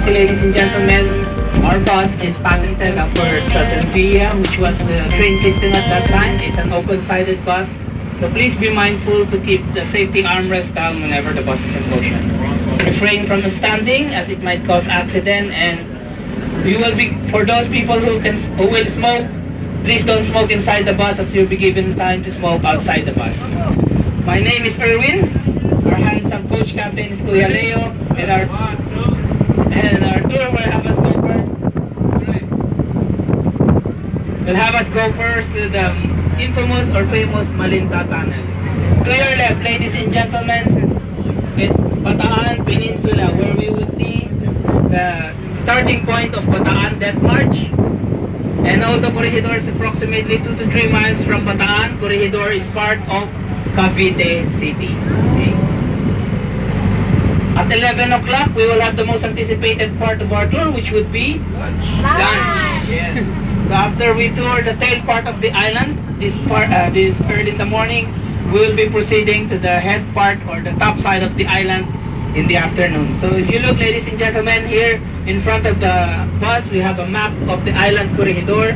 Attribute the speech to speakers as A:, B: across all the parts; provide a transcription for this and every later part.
A: Ladies and gentlemen, our bus is patented for Santeria, which was the train system at that time. It's an open-sided bus, so please be mindful to keep the safety armrest down whenever the bus is in motion. Refrain from standing, as it might cause accident, and you will be, for those people who will smoke, please don't smoke inside the bus, as you'll be given time to smoke outside the bus. My name is Erwin. Our handsome coach captain is Kuya Leo, and our tour will have us go first. Will have us go first to the infamous or famous Malinta Tunnel. To your left, ladies and gentlemen, is Bataan Peninsula, where we would see the starting point of Bataan Death March. And although Corregidor is approximately 2 to 3 miles from Bataan, Corregidor is part of Cavite City. Okay? At 11 o'clock, we will have the most anticipated part of our tour, which would be lunch. Yes. So after we tour the tail part of the island, this early in the morning, we will be proceeding to the head part or the top side of the island in the afternoon. So if you look, ladies and gentlemen, here in front of the bus, we have a map of the island Corregidor,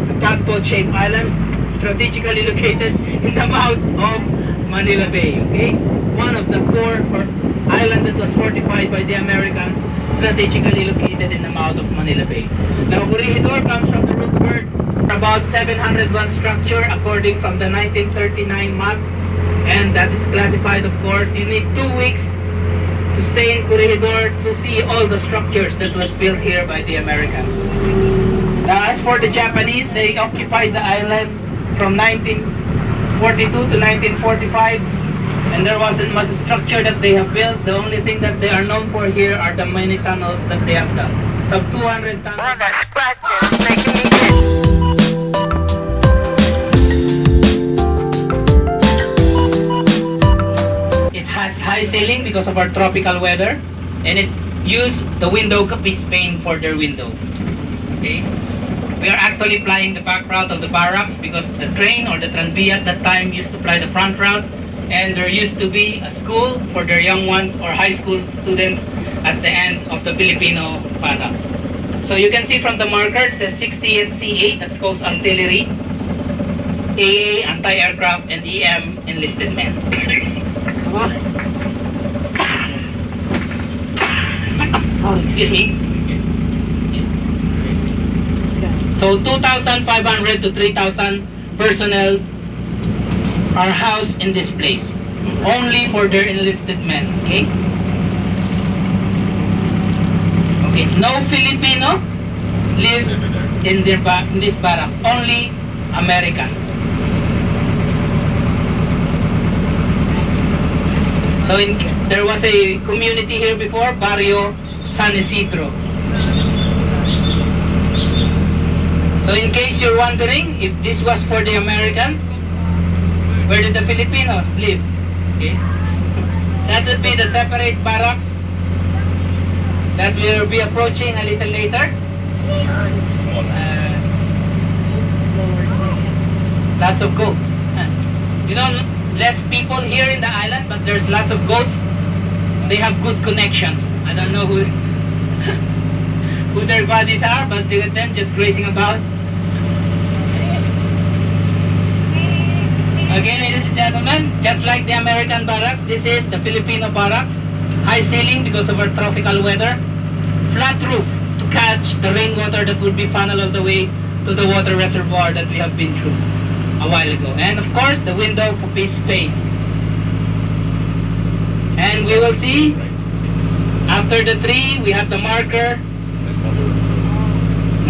A: the tadpole-shaped islands, strategically located in the mouth of Manila Bay. Okay, one of the 4 island that was fortified by the Americans, strategically located in the mouth of Manila Bay. Now, Corregidor comes from the root word about 701 structure according from the 1939 map, and that is classified, of course. You need 2 weeks to stay in Corregidor to see all the structures that was built here by the Americans. Now, as for the Japanese, they occupied the island from 1942 to 1945. And there wasn't much structure that they have built. The only thing that they are known for here are the many tunnels that they have done. So 200 tunnels.
B: Well, that scratch is making me itch.
A: It has high ceiling because of our tropical weather, and it used the window capiz pane for their window. Okay, we are actually flying the back route of the barracks because the train or the tranvia at that time used to fly the front route. And there used to be a school for their young ones or high school students at the end of the Filipino barracks. So you can see from the marker, it says 60th CA, that's called artillery, AA, anti-aircraft, and EM, enlisted men. Oh, excuse me. So 2,500 to 3,000 personnel are housed in this place, only for their enlisted men. Okay. Okay. No Filipino lives in this barracks. Only Americans. So there was a community here before, Barrio San Isidro. So in case you're wondering if this was for the Americans, where did the Filipinos live? Okay. That would be the separate barracks that we will be approaching a little later. Lots of goats. You know, less people here in the island, but there's lots of goats. They have good connections. I don't know who who their bodies are, but look at them just grazing about. Again, ladies and gentlemen, just like the American barracks, this is the Filipino barracks. High ceiling because of our tropical weather. Flat roof to catch the rainwater that would be funneled all the way to the water reservoir that we have been through a while ago. And of course, the window for peace pane. And we will see, after the tree, we have the marker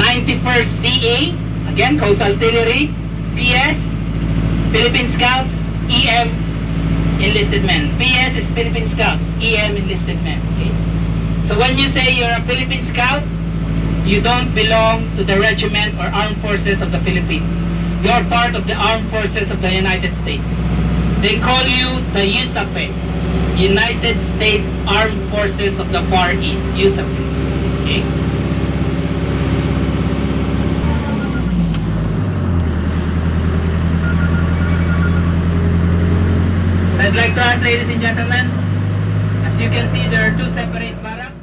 A: 91st CA, again, Coast Artillery, PS, Philippine Scouts, EM, enlisted men. PS is Philippine Scouts, EM, enlisted men. Okay. So when you say you're a Philippine Scout, you don't belong to the regiment or armed forces of the Philippines. You're part of the armed forces of the United States. They call you the USAFE, United States Armed Forces of the Far East, USAFE. Okay? I'd like to ask, ladies and gentlemen, as you can see, there are two separate barracks.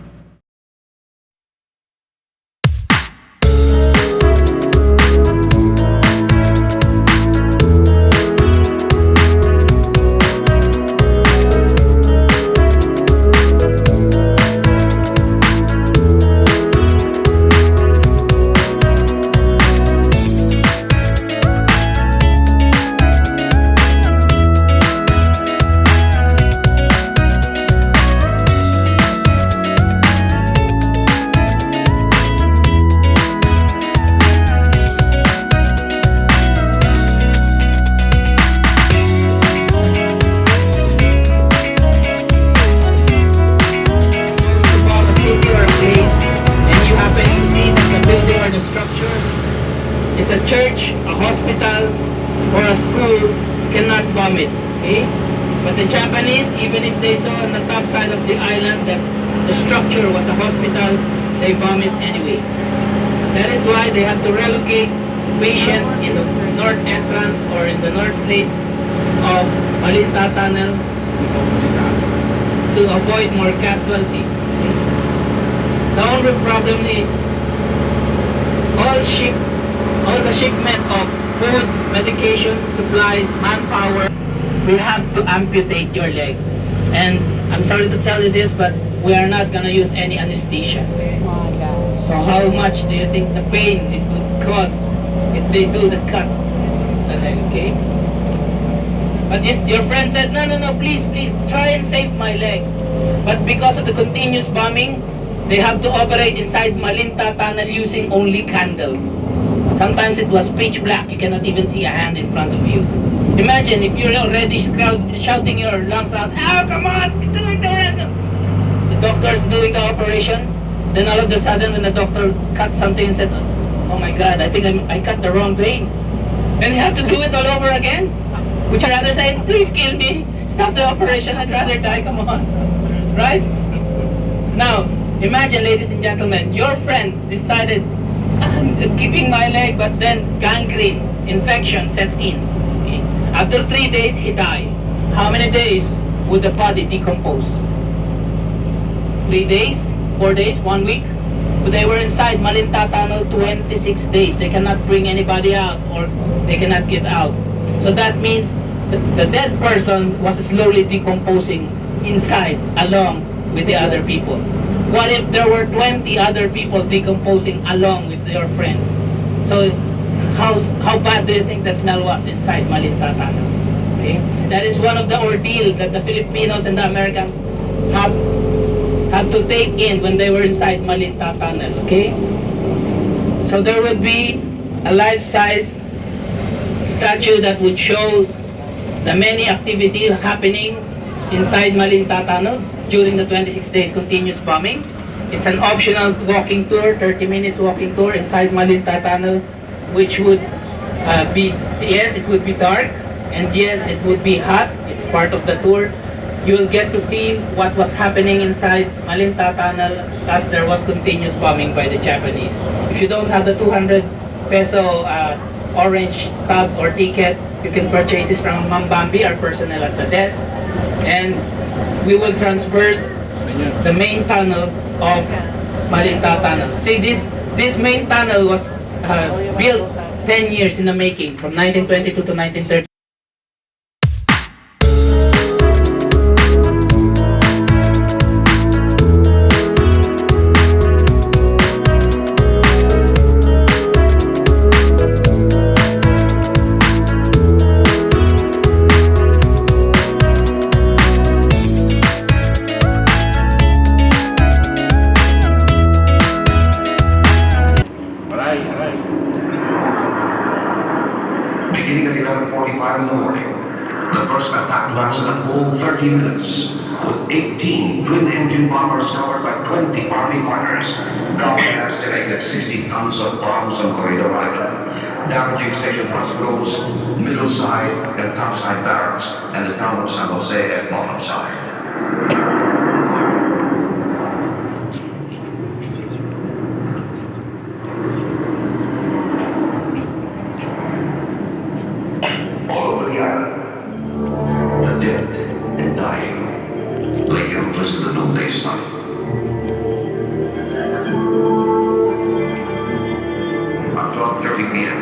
A: Is a church, a hospital, or a school cannot bomb it. Okay? But the Japanese, even if they saw on the top side of the island that the structure was a hospital, they bomb it anyways. That is why they have to relocate patients in the north entrance or in the north place of Malinta Tunnel to avoid more casualty. The only problem is all the shipment of food, medication, supplies, manpower will have to amputate your leg. And I'm sorry to tell you this, but we are not gonna use any anesthesia.
C: Oh my gosh.
A: So how much do you think the pain it would cause if they do the cut sa leg, okay? But your friend said, no, please, try and save my leg. But because of the continuous bombing, they have to operate inside Malinta Tunnel using only candles. Sometimes it was pitch black. You cannot even see a hand in front of you. Imagine if you're already shouting your lungs out, "Oh, come on! Do it already!" The doctor's doing the operation. Then all of a sudden, when the doctor cut something and said, "Oh my God, I think I cut the wrong vein," then you have to do it all over again. Would you rather say, "Please kill me, stop the operation, I'd rather die"? Come on, right? Now, imagine, ladies and gentlemen, your friend decided, "I'm keeping my leg," but then gangrene, infection sets in. Okay? After 3 days, he died. How many days would the body decompose? 3 days? 4 days? 1 week? But they were inside Malinta Tunnel 26 days. They cannot bring anybody out or they cannot get out. So that means the dead person was slowly decomposing inside along with the other people. What if there were 20 other people decomposing along with your friend? So how bad do you think the smell was inside Malinta Tunnel? Okay? That is one of the ordeal that the Filipinos and the Americans have to take in when they were inside Malinta Tunnel. Okay? So there would be a life-size statue that would show the many activity happening inside Malinta Tunnel during the 26 days continuous bombing. It's an optional walking tour, 30 minutes walking tour inside Malinta Tunnel, which would be, yes, it would be dark, and yes, it would be hot. It's part of the tour. You will get to see what was happening inside Malinta Tunnel as there was continuous bombing by the Japanese. If you don't have the 200 peso orange stub or ticket, you can purchase this from Ma'am Bambi, our personnel at the desk, and we will transverse the main tunnel of Malinta Tunnel. See, this main tunnel was built 10 years in the making, from 1922 to 1930.
D: Beginning at 11:45 in the morning, the first attack lasted a full 30 minutes, with 18 twin-engine bombers covered by 20 Army fighters, dropping an estimated 60 tons of bombs on Corrgedor Island, damaging station hospitals, middle side and top side barracks, and the town of San Jose at bottom side. All over the island, the dead and dying lay helpless in the noonday sun. At 12:30 p.m.,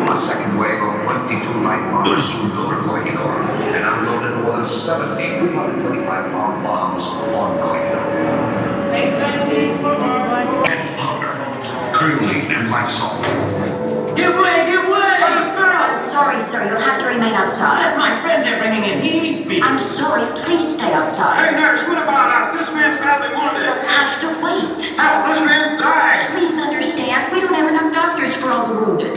D: a second wave of 22 light bombers swooped over Corregedor and unloaded more than 70 325-pound bombs on Corregedor. Powder, crudely and Lysol.
C: Give way! Give way!
E: I'm sorry, sir. You'll have to remain outside.
C: That's my friend they're bringing in. He needs me.
E: I'm sorry. Please stay outside.
F: Hey, nurse, what about us? This man's badly wounded.
E: You'll have to wait.
F: Help, this man's dying.
E: Please understand, we don't have enough doctors for all the wounded.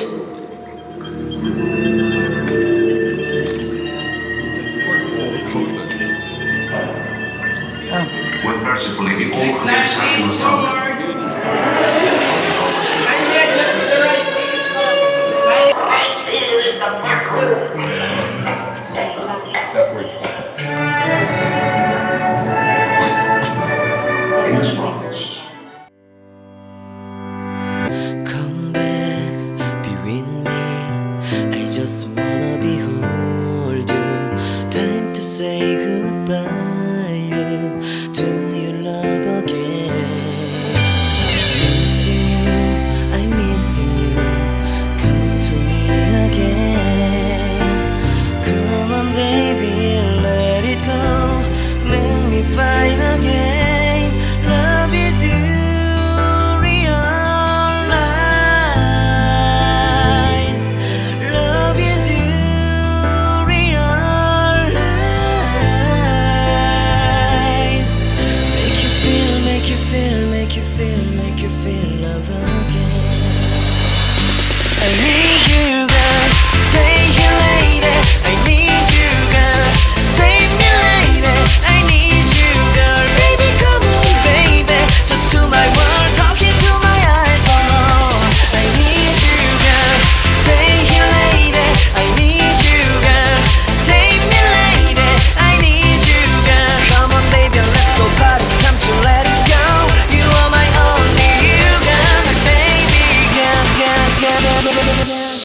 D: When mercifully the old clear side was summoned, in response,